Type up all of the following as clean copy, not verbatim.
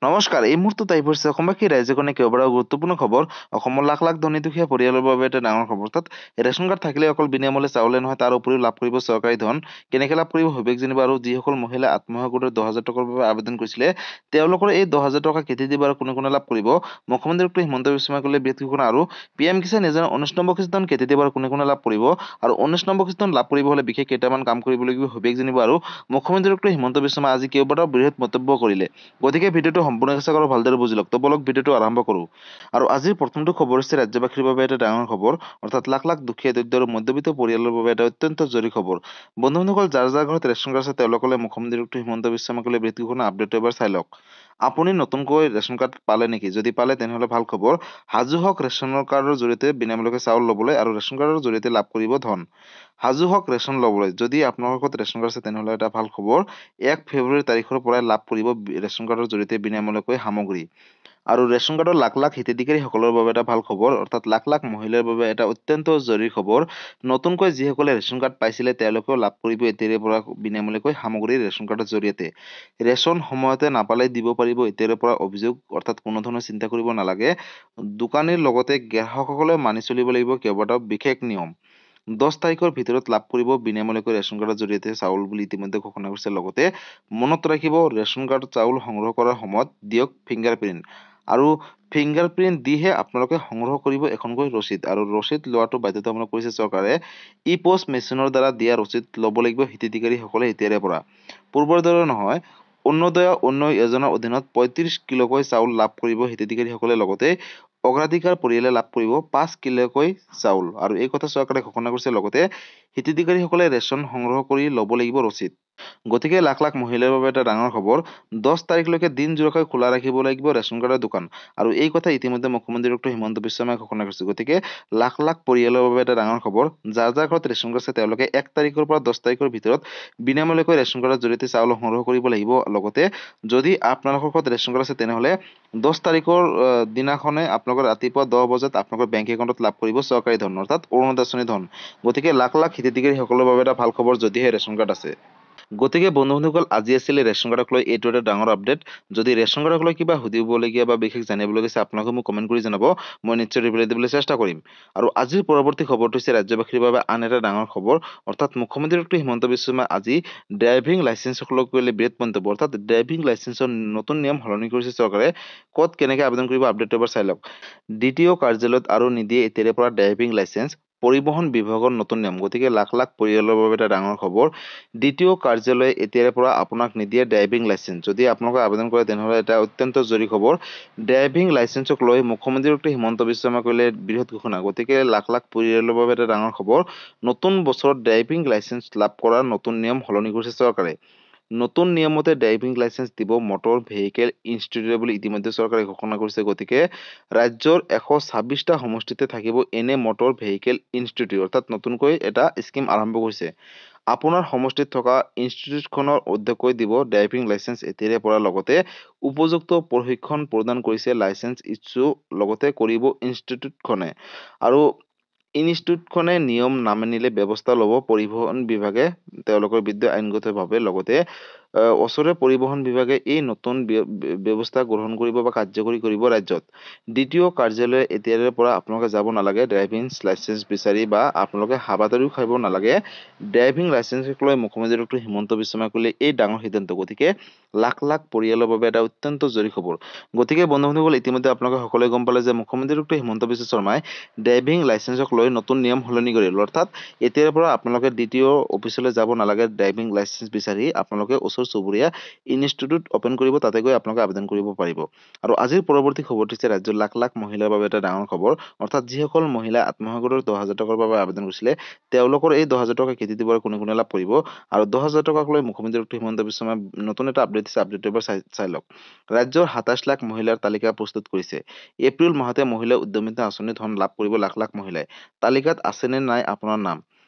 নমস্কাৰ, এই মুহূৰ্তত আহি পৰিছে অসমবাসী ৰাইজে কেইবাটাও গুৰুত্বপূৰ্ণ খবৰ। অসমৰ লাখ লাখ ধনী দুখীয়া পৰিয়ালৰ বাবে এটা ডাঙৰ খবৰ। অৰ্থাৎ ৰেচন কাৰ্ড থাকিলে অকল বিনামূল্যে চাউলে নহয়, তাৰ উপৰিও লাভ কৰিব চৰকাৰী ধন। কেনেকৈ লাভ কৰিব সবিশেষ জানিব। আৰু যিসকল মহিলা আত্মসহায়ক গোটৰ 10,000 টকাৰ বাবে আবেদন কৰিছিলে, তেওঁলোকৰ এই 10,000 টকা কেতিয়া দিব আৰু কোনে কোনে লাভ কৰিব। মুখ্যমন্ত্ৰী ডক্টৰ হিমন্ত বিশ্ব শৰ্মাই ক'লে বৃহৎ ঘোষণা। আৰু PM কিষাণ যোজনাৰ 19 নম্বৰ কিস্তি ধন কেতিয়া দিব আৰু কোনে কোনে লাভ কৰিব। আৰু 19 নম্বৰ কিস্তি ধন লাভ কৰিব হ'লে বিশেষ কেইটামান কাম কৰিব লাগিব সবিশেষ জানিব। আৰু মুখ্যমন্ত্ৰী ডক্টৰ হিমন্ত বিশ্ব শৰ্মাই আজি কেইবাটাও বৃহৎ মন্তব্য কৰিলে। গতিকে ভিডিঅ'টো সম্পূৰ্ণ চেষ্টা কৰক, ভালদৰে বুজি লওক। তো বলক ভিডিঅ'টো আৰম্ভ কৰোঁ। আৰু আজিৰ প্ৰথমটো খবৰ হৈছে ৰাজ্যবাসীৰ বাবে এটা ডাঙৰ খবৰ। অৰ্থাৎ লাখ লাখ দুখীয়া দৰিদ্ৰ আৰু মধ্যবিত্ত পৰিয়ালৰ বাবে এটা অত্যন্ত জৰুৰী খবৰ। বন্ধু-বান্ধৱসকল, যাৰ যাৰ ঘৰত ৰেচন কাৰ্ড আছে তেওঁলোকলৈ মুখ্যমন্ত্ৰী ডক্টৰ হিমন্ত বিশ্ব শৰ্মাই ক'লে বৃহৎ ঘোষণা। আপডেটটো এবাৰ চাই লওক। আপুনি নতুনকৈ ৰেচন কাৰ্ড পালে নেকি? যদি পালে তেনেহ'লে ভাল খবৰ। সাজু হওক ৰেচন কাৰ্ডৰ জৰিয়তে বিনামূলীয়াকৈ চাউল ল'বলৈ আৰু ৰেচন কাৰ্ডৰ জৰিয়তে লাভ কৰিব ধন। সাজু হওক ৰেচন ল'বলৈ। যদি আপোনালোকৰ ঘৰত ৰেচন কাৰ্ড আছে তেনেহ'লে এটা ভাল খবৰ। 1 ফেব্ৰুৱাৰী তাৰিখৰ পৰাই লাভ কৰিব ৰেচন কাৰ্ডৰ জৰিয়তে বিনামূলীয়াকৈ সামগ্ৰী। আৰু ৰেচন কাৰ্ডৰ লাখ লাখ হিতাধিকাৰীসকলৰ বাবে এটা ভাল খবৰ। অৰ্থাৎ লাখ লাখ মহিলাৰ বাবে এটা অত্যন্ত জৰুৰী খবৰ। নতুনকৈ যিসকলে ৰেচন কাৰ্ড পাইছিলে তেওঁলোকেও লাভ কৰিব এতিয়াৰে পৰা বিনামূলীয়াকৈ সামগ্ৰী ৰেচন কাৰ্ডৰ জৰিয়তে। ৰেচন সময়তে নাপালে দিব পাৰিব এতিয়াৰে পৰা অভিযোগ। অৰ্থাৎ কোনো ধৰণৰ চিন্তা কৰিব নালাগে। দোকানীৰ লগতে গ্ৰাহকসকলে মানি চলিব লাগিব কেইবাটাও বিশেষ নিয়ম। 10 তাৰিখৰ ভিতৰত লাভ কৰিব বিনামূলীয়াকৈ ৰেচন কাৰ্ডৰ জৰিয়তে চাউল বুলি ইতিমধ্যে ঘোষণা কৰিছে। লগতে মনত ৰাখিব ৰেচন কাৰ্ড চাউল সংগ্ৰহ কৰাৰ সময়ত দিয়ক ফিংগাৰপ্ৰিণ্ট। আৰু ফিংগাৰপ্ৰিণ্ট দিহে আপোনালোকে সংগ্ৰহ কৰিব এখনকৈ ৰচিদ। আৰু ৰচিদ লোৱাটো বাধ্যতামূলক কৰিছে চৰকাৰে। ই পোষ্ট মেচিনৰ দ্বাৰা দিয়া ৰচিদ ল'ব লাগিব হিতাধিকাৰীসকলে এতিয়াৰে পৰা। পূৰ্বৰ দৰে নহয়। অন্নদয়া অন্ন যোজনাৰ অধীনত 35 কিলোকৈ চাউল লাভ কৰিব হিতাধিকাৰীসকলে। লগতে অগ্ৰাধিকাৰ পৰিয়ালে লাভ কৰিব 5 কিলোকৈ চাউল। আৰু এই কথা চৰকাৰে ঘোষণা কৰিছে। লগতে হিতাধিকাৰীসকলে ৰেচন সংগ্ৰহ কৰি ল'ব লাগিব ৰচিদ। গতিকে লাখ লাখ মহিলাৰ বাবে এটা ডাঙৰ খবৰ। 10 তাৰিখলৈকে দিনজোৰাকৈ খোলা ৰাখিব লাগিব ৰেচন কাৰ্ডৰ দোকান। আৰু এই কথা ইতিমধ্যে মুখ্যমন্ত্ৰী ডক্টৰ হিমন্ত বিশ্ব শৰ্মাই ঘোষণা কৰিছে। গতিকে লাখ লাখ পৰিয়ালৰ বাবে এটা ডাঙৰ খবৰ। যাৰ যাৰ ঘৰত ৰেচন কাৰ্ড আছে তেওঁলোকে 1 তাৰিখৰ পৰা 10 তাৰিখৰ ভিতৰত বিনামূলীয়াকৈ ৰেচন কাৰ্ডৰ জৰিয়তে চাউল সংগ্ৰহ কৰিব লাগিব। লগতে যদি আপোনালোকৰ ঘৰত ৰেচন কাৰ্ড আছে তেনেহ'লে 10 তাৰিখৰ দিনাখনে আপোনালোকৰ ৰাতিপুৱা 10 বজাত আপোনালোকৰ বেংক একাউণ্টত লাভ কৰিব চৰকাৰী ধন, অৰ্থাৎ অৰুণোদয় আঁচনি ধন। গতিকে লাখ লাখ হিতাধিকাৰীসকলৰ বাবে এটা ভাল খবৰ যদিহে ৰেচন কাৰ্ড আছে। গতিকে বন্ধু-বান্ধৱীসকল, আজি আছিলে ৰেচন কাৰ্ডক লৈ এইটো এটা ডাঙৰ আপডেট। যদি ৰেচন কাৰ্ডক লৈ কিবা সুধিবলগীয়া বা বিশেষ জানিবলগীয়া আছে আপোনালোকে মোক কমেণ্ট কৰি জনাব। মই নিশ্চয় ৰিপ্লাই দিবলৈ চেষ্টা কৰিম। আৰু আজিৰ পৰৱৰ্তী খবৰটো হৈছে ৰাজ্যবাসীৰ বাবে আন এটা ডাঙৰ খবৰ। অৰ্থাৎ মুখ্যমন্ত্ৰী ডক্টৰ হিমন্ত বিশ্ব শৰ্মাই আজি ড্ৰাইভিং লাইচেন্সক লৈ বৃহৎ মন্তব্য। অৰ্থাৎ ড্ৰাইভিং লাইচেন্সৰ নতুন নিয়ম সলনি কৰিছে চৰকাৰে। ক'ত কেনেকৈ আবেদন কৰিব আপডেটটো এবাৰ চাই লওক। DTO কাৰ্যালয়ত আৰু নিদিয়ে এতিয়াৰে পৰা ড্ৰাইভিং লাইচেন্স। পৰিবহণ বিভাগৰ নতুন নিয়ম। গতিকে লাখ লাখ পৰিয়ালৰ বাবে এটা ডাঙৰ খবৰ। DTO কাৰ্যালয়ে এতিয়াৰে পৰা আপোনাক নিদিয়ে ড্ৰাইভিং লাইচেন্স। যদি আপোনালোকে আবেদন কৰে তেনেহ'লে এটা অত্যন্ত জৰুৰী খবৰ। ড্ৰাইভিং লাইচেন্সক লৈ মুখ্যমন্ত্ৰী ডক্টৰ হিমন্ত বিশ্ব শৰ্মাই কৰিলে বৃহৎ ঘোষণা। গতিকে লাখ লাখ পৰিয়ালৰ বাবে এটা ডাঙৰ খবৰ। নতুন বছৰত ড্ৰাইভিং লাইচেন্স লাভ কৰাৰ নতুন নিয়ম সলনি কৰিছে চৰকাৰে। নতুন নিয়মতে ড্ৰাইভিং লাইচেন্স দিব মটৰ ভেহিকেল ইনষ্টিটিউটে বুলি ইতিমধ্যে চৰকাৰে ঘোষণা কৰিছে। গতিকে ৰাজ্যৰ 126টা সমষ্টিতে থাকিব এনে মটৰ ভেহিকেল ইনষ্টিটিউট। অৰ্থাৎ নতুনকৈ এটা স্কিম আৰম্ভ কৰিছে। আপোনাৰ সমষ্টিত থকা ইনষ্টিটিউটখনৰ অধ্যক্ষই দিব ড্ৰাইভিং লাইচেন্স এতিয়াৰে পৰা। লগতে উপযুক্ত প্ৰশিক্ষণ প্ৰদান কৰিছে লাইচেন্স ইছ্যু লগতে কৰিব ইনষ্টিটিউটখনে। আৰু ইনষ্টিটিউটখনে নিয়ম নামানিলে ব্যৱস্থা ল'ব পৰিবহণ বিভাগে তেওঁলোকৰ বিৰুদ্ধে আইনগতভাৱে। লগতে ওচৰে পৰিবহণ বিভাগে এই নতুন ব্যৱস্থা গ্ৰহণ কৰিব বা কাৰ্যকৰী কৰিব ৰাজ্যত। DTO কাৰ্যালয়ে এতিয়াৰে পৰা আপোনালোকে যাব নালাগে ড্ৰাইভিং লাইচেন্স বিচাৰি, বা আপোনালোকে হাবাথুৰিও খাব নালাগে। ড্ৰাইভিং লাইচেন্সক লৈ মুখ্যমন্ত্ৰী ডক্টৰ হিমন্ত বিশ্ব শৰ্মাই ক'লে এই ডাঙৰ সিদ্ধান্ত। গতিকে লাখ লাখ পৰিয়ালৰ বাবে এটা অত্যন্ত জৰুৰী খবৰ। গতিকে বন্ধু-বান্ধৱীসকল, ইতিমধ্যে আপোনালোকে সকলোৱে গম পালে যে মুখ্যমন্ত্ৰী ডক্টৰ হিমন্ত বিশ্ব শৰ্মাই ড্ৰাইভিং লাইচেন্সক লৈ নতুন নিয়ম সলনি কৰিলে। অৰ্থাৎ এতিয়াৰ পৰা আপোনালোকে DTO অফিচলৈ যাব নালাগে ড্ৰাইভিং লাইচেন্স বিচাৰি। আপোনালোকে ওচৰ চুবুৰীয়া ইনষ্টিটিউট অপেন কৰিব, তাতে গৈ আপোনালোকে আবেদন কৰিব পাৰিব। আৰু আজিৰ পৰৱৰ্তী খবৰটো হৈছে ৰাজ্যৰ লাখ লাখ মহিলাৰ বাবে এটা ডাঙৰ খবৰ। অৰ্থাৎ যিসকল মহিলা আত্মসহায়ক গোটৰ 10,000 টকাৰ বাবে আবেদন কৰিছিলে তেওঁলোকৰ এই 10,000 টকা কেতিয়া দিব আৰু কোনে কোনে লাভ কৰিব। আৰু 10,000 টকাক লৈ মুখ্যমন্ত্ৰী ডক্টৰ হিমন্ত বিশ্ব শৰ্মাই নতুন এটা আপডেট দিছে। আপডেটটো এবাৰ চাই লওক। ৰাজ্যৰ 27 লাখ মহিলাৰ তালিকা প্ৰস্তুত কৰিছে। এপ্ৰিল মাহতে মহিলা উদ্যমিতা আঁচনি ধন লাভ কৰিব লাখ লাখ মহিলাই। তালিকাত আছেনে নাই আপোনাৰ নাম?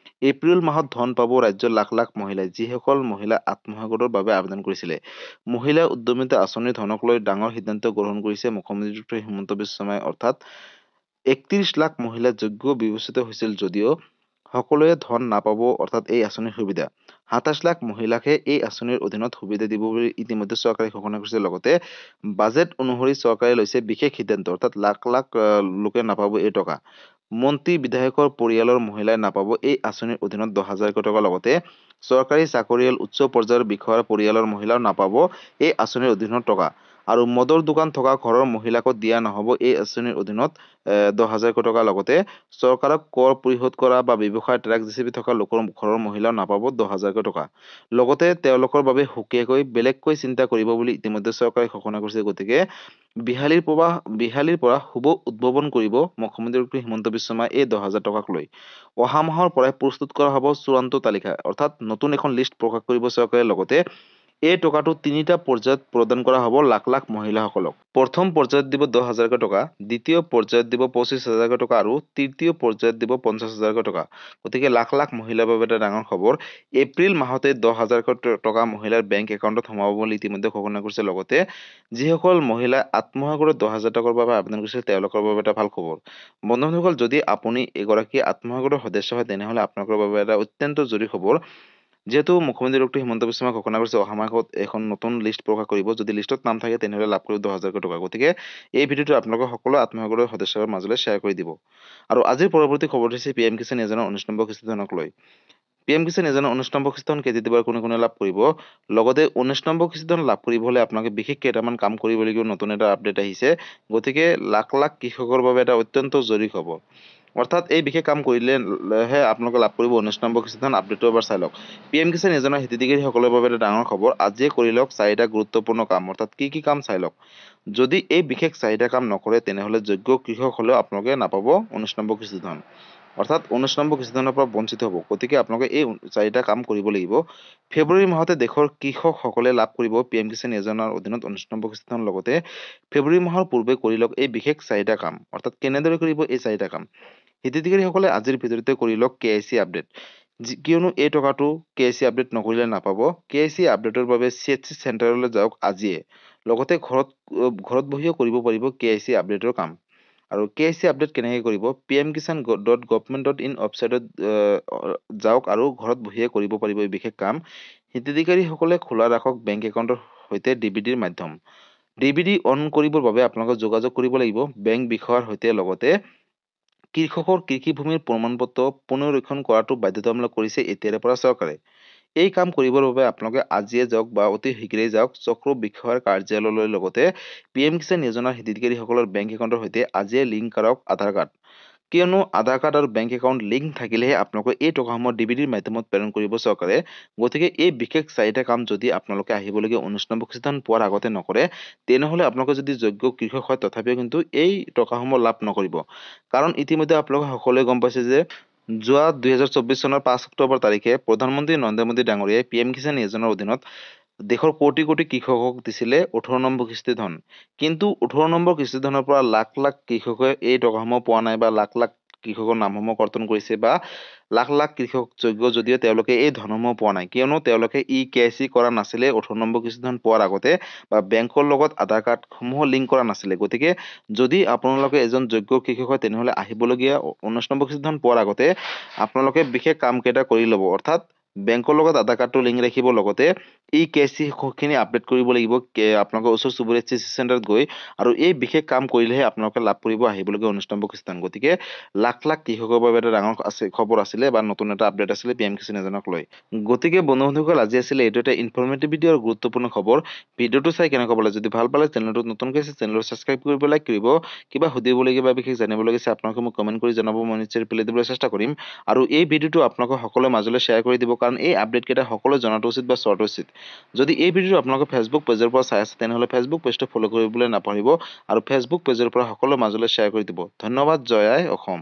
এপ্ৰিল মাহত ধন পাব ৰাজ্যৰ লাখ লাখ মহিলাই, যিসকল মহিলা আত্মসহায়ক গোটৰ বাবে আবেদন কৰিছিলে। মহিলা উদ্যমিতা আঁচনিৰ ধনক লৈ ডাঙৰ সিদ্ধান্ত গ্ৰহণ কৰিছে মুখ্যমন্ত্ৰী ডক্টৰ হিমন্ত বিশ্ব শৰ্মাই। অৰ্থাৎ 31 লাখ মহিলা যোগ্য বিবেচিত হৈছিল যদিও সকলোৱে ধন নাপাব অৰ্থাৎ এই আঁচনিৰ সুবিধা। ২৭ লাখ মহিলাকহে এই আঁচনিৰ অধীনত সুবিধা দিব বুলি ইতিমধ্যে চৰকাৰে ঘোষণা কৰিছে। লগতে বাজেট অনুসৰি চৰকাৰে লৈছে বিশেষ সিদ্ধান্ত অৰ্থাৎ লাখ লাখ লোকে নাপাব এই টকা। মন্ত্ৰী বিধায়কৰ পৰিয়ালৰ মহিলাই নাপাব এই আঁচনিৰ অধীনত 10,000 টকা। লগতে চৰকাৰী চাকৰিয়াল উচ্চ পৰ্যায়ৰ বিষয়াৰ পৰিয়ালৰ মহিলাও নাপাব এই আঁচনিৰ অধীনত টকা। আৰু মদৰ দোকান থকা ঘৰৰ মহিলাকো দিয়া নহ'ব এই আঁচনিৰ অধীনত 10,000 টকা। লগতে চৰকাৰক কৰ পৰিশোধ কৰা বা ব্যৱসায় ট্ৰাক জেচিবি থকা লোকৰ ঘৰৰ মহিলাও নাপাব 10,000 টকা। লগতে তেওঁলোকৰ বাবে সুকীয়াকৈ বেলেগকৈ চিন্তা কৰিব বুলি ইতিমধ্যে চৰকাৰে ঘোষণা কৰিছে। গতিকে বিহালীৰ পৰা শুভ উদ্ভাৱন কৰিব মুখ্যমন্ত্ৰী ডক্টৰ হিমন্ত বিশ্ব শৰ্মাই এই 10,000 টকাক লৈ। অহা মাহৰ পৰাই প্ৰস্তুত কৰা হ'ব চূড়ান্ত তালিকা অৰ্থাৎ নতুন এখন লিষ্ট প্ৰকাশ কৰিব চৰকাৰে। লগতে এই টকাটো 3টা পৰ্যায়ত প্ৰদান কৰা হ'ব লাখ লাখ মহিলাসকলক। প্ৰথম পৰ্যায়ত দিব 10,000 টকা, দ্বিতীয় পৰ্যায়ত দিব 25,000 টকা আৰু তৃতীয় পৰ্যায়ত দিব 50,000 টকা। গতিকে লাখ লাখ মহিলাৰ বাবে এটা ডাঙৰ খবৰ। এপ্ৰিল মাহতে 10,000 টকা মহিলাৰ বেংক একাউণ্টত সোমাব বুলি ইতিমধ্যে ঘোষণা কৰিছে। লগতে যিসকল মহিলাই আত্মসহায়ক গোটত 10,000 টকাৰ বাবে আবেদন কৰিছিল তেওঁলোকৰ বাবে এটা ভাল খবৰ। বন্ধুসকল, যদি আপুনি এগৰাকী আত্মসহায়ক গোটৰ সদস্য হয় তেনেহ'লে আপোনালোকৰ বাবে এটা অত্যন্ত জৰুৰী খবৰ। যিহেতু মুখ্যমন্ত্ৰী ডক্টৰ হিমন্ত বিশ্ব শৰ্মাই ঘোষণা কৰিছে অহা মাহত এখন নতুন লিষ্ট প্ৰকাশ কৰিব। যদি লিষ্টত নাম থাকে তেনেহ'লে লাভ কৰিব 10,000 টকা। গতিকে এই ভিডিঅ'টো আপোনালোকৰ সকলো আত্মসহায়ক গোটৰ সদস্যৰ মাজলৈ শ্বেয়াৰ কৰি দিব। আৰু আজিৰ পৰৱৰ্তী খবৰটো হৈছে PM কিষাণ যোজনাৰ 19 নম্বৰ কিস্তি ধনক লৈ। PM কিষাণ যোজনাৰ 19 নম্বৰ কিস্তি ধন কেতিয়া দিব আৰু কোনে কোনে লাভ কৰিব। লগতে 19 নম্বৰ কিস্তি ধন লাভ কৰিব হ'লে আপোনালোকে বিশেষ কেইটামান কাম কৰিব লাগিব। নতুন এটা আপডেট আহিছে। গতিকে লাখ লাখ কৃষকৰ বাবে এটা অত্যন্ত জৰুৰী খবৰ। অৰ্থাৎ এই বিশেষ কাম কৰিলেহে আপোনালোকে লাভ কৰিব 19 নম্বৰ কিস্তি ধন। আপডেটটো এবাৰ চাই লওক। PM কিষাণ যোজনাৰ হিতাধিকাৰীসকলৰ বাবে এটা ডাঙৰ খবৰ। আজিয়ে কৰি লওক 4টা গুৰুত্বপূৰ্ণ কাম। অৰ্থাৎ কি কাম চাই লওক। যদি এই বিশেষ 4টা কাম নকৰে তেনেহ'লে যোগ্য কৃষক হ'লেও আপোনালোকে নাপাব 19 নম্বৰ কিস্তি ধন। অৰ্থাৎ 19 নম্বৰ কিস্তি ধনৰ পৰা বঞ্চিত হ'ব। গতিকে আপোনালোকে এই 4টা কাম কৰিব লাগিব। ফেব্ৰুৱাৰী মাহতে দেশৰ কৃষকসকলে লাভ কৰিব PM কিষাণ যোজনাৰ অধীনত 19 নম্বৰ কিস্তি ধন। লগতে ফেব্ৰুৱাৰী মাহৰ পূৰ্বে কৰি লওক এই বিশেষ 4টা কাম। অৰ্থাৎ কেনেদৰে কৰিব এই 4টা কাম। হিতাধিকাৰীসকলে আজিৰ ভিডিঅ'তে কৰি লওক KYC আপডেট। কিয়নো এই টকাটো KYC আপডেট নকৰিলে নাপাব। KYC আপডেটৰ বাবে CHC চেণ্টাৰলৈ যাওক আজিয়ে। লগতে ঘৰত বহিও কৰিব পাৰিব KYC আপডেটৰ কাম। আৰু KYC আপডেট কেনেকৈ কৰিব pmkishan.government.in ৱেবছাইটত যাওক আৰু ঘৰত বহিয়ে কৰিব পাৰিব এই বিশেষ কাম। হিতাধিকাৰীসকলে খোলা ৰাখক বেংক একাউণ্টৰ সৈতে DBDৰ মাধ্যম। DBD অন কৰিবৰ বাবে আপোনালোকে যোগাযোগ কৰিব লাগিব বেংক বিষয়াৰ সৈতে। লগতে কৃষকৰ কৃষিভূমিৰ প্ৰমাণপত্ৰ পুনৰীক্ষণ কৰাটো বাধ্যতামূলক কৰিছে এতিয়াৰে পৰা চৰকাৰে। এই কাম কৰিবৰ বাবে আপোনালোকে আজিয়ে যাওক বা অতি শীঘ্ৰেই যাওক চক্ৰ বিষয়াৰ কাৰ্যালয়লৈ। লগতে PM কিষাণ যোজনাৰ হিতাধিকাৰীসকলৰ বেংক একাউণ্টৰ সৈতে আজিয়ে লিংক কৰক আধাৰ কাৰ্ড। কিয়নো আধাৰ কাৰ্ড আৰু বেংক একাউণ্ট লিংক থাকিলেহে আপোনালোকে এই টকাসমূহ DBDৰ মাধ্যমত প্ৰেৰণ কৰিব চৰকাৰে। গতিকে এই বিশেষ 4টা কাম যদি আপোনালোকে আহিবলগীয়া 19 নম্বৰ কিস্তি ধন পোৱাৰ আগতে নকৰে তেনেহ'লে আপোনালোকে যদি যোগ্য কৃষক হয় তথাপিও কিন্তু এই টকাসমূহ লাভ নকৰিব। কাৰণ ইতিমধ্যে আপোনালোকে সকলোৱে গম পাইছে যে যোৱা 2024 চনৰ 5 অক্টোবৰ তাৰিখে প্ৰধানমন্ত্ৰী নৰেন্দ্ৰ মোদী ডাঙৰীয়াই PM কিষাণ যোজনাৰ অধীনত দেশৰ কোটি কোটি কৃষকক দিছিলে 18 নম্বৰ কিস্তি ধন। কিন্তু 18 নম্বৰ কিস্তি ধনৰ পৰা লাখ লাখ কৃষকে এই টকাসমূহ পোৱা নাই বা লাখ লাখ কৃষকৰ নামসমূহ কৰ্তন কৰিছে বা লাখ লাখ কৃষক যোগ্য যদিও তেওঁলোকে এই ধনসমূহ পোৱা নাই। কিয়নো তেওঁলোকে KYC কৰা নাছিলে 18 নম্বৰ কিস্তি ধন পোৱাৰ আগতে বা বেংকৰ লগত আধাৰ কাৰ্ডসমূহ লিংক কৰা নাছিলে। গতিকে যদি আপোনালোকে এজন যোগ্য কৃষক হয় তেনেহ'লে আহিবলগীয়া 19 নম্বৰ কিস্তি ধন পোৱাৰ আগতে আপোনালোকে বিশেষ কাম কেইটা কৰি ল'ব। অৰ্থাৎ বেংকৰ লগত আধাৰ কাৰ্ডটো লিংক ৰাখিব। লগতে KYC খিনি আপডেট কৰিব লাগিব আপোনালোকৰ ওচৰ চুবুৰীয়া CC চেণ্টাৰত গৈ। আৰু এই বিশেষ কাম কৰিলেহে আপোনালোকে লাভ কৰিব আহিবলগীয়া 19 নম্বৰ কিস্তি ধন। গতিকে লাখ লাখ কৃষকৰ বাবে এটা ডাঙৰ খবৰ আছিলে বা নতুন এটা আপডেট আছিলে PM কিষাণ যোজনাক লৈ। গতিকে বন্ধুসকল আজি আছিলে এইটো এটা ইনফৰ্মেটিভ ভিডিঅ' আৰু গুৰুত্বপূৰ্ণ খবৰ। ভিডিঅ'টো চাই কেনেকুৱা পালে, যদি ভাল পালে চেনেলটোত নতুনকৈ আছে চেনেলটো ছাবস্ক্ৰাইব কৰিব, লাইক কৰিব। কিবা সুধিবলগীয়া বা বিশেষ জানিবলগীয়া আছে আপোনালোকে মোক কমেণ্ট কৰি জনাব, মই নিশ্চয় ৰিপ্লাই দিবলৈ চেষ্টা কৰিম। আৰু এই ভিডিঅ'টো আপোনালোকৰ সকলোৰে মাজলৈ শ্বেয়াৰ কৰি দিব কাৰণ এই আপডেট কেইটা সকলোৱে জনাটো উচিত বা চোৱাটো উচিত। যদি এই ভিডিঅ'টো আপোনালোকে ফেচবুক পেজৰ পৰা চাই আছে তেনেহ'লে ফেচবুক পেজটো ফ'ল' কৰিবলৈ নাপাহৰিব আৰু ফেচবুক পেজৰ পৰা সকলোৰে মাজলৈ শ্বেয়াৰ কৰি দিব। ধন্যবাদ। জয় আই অসম।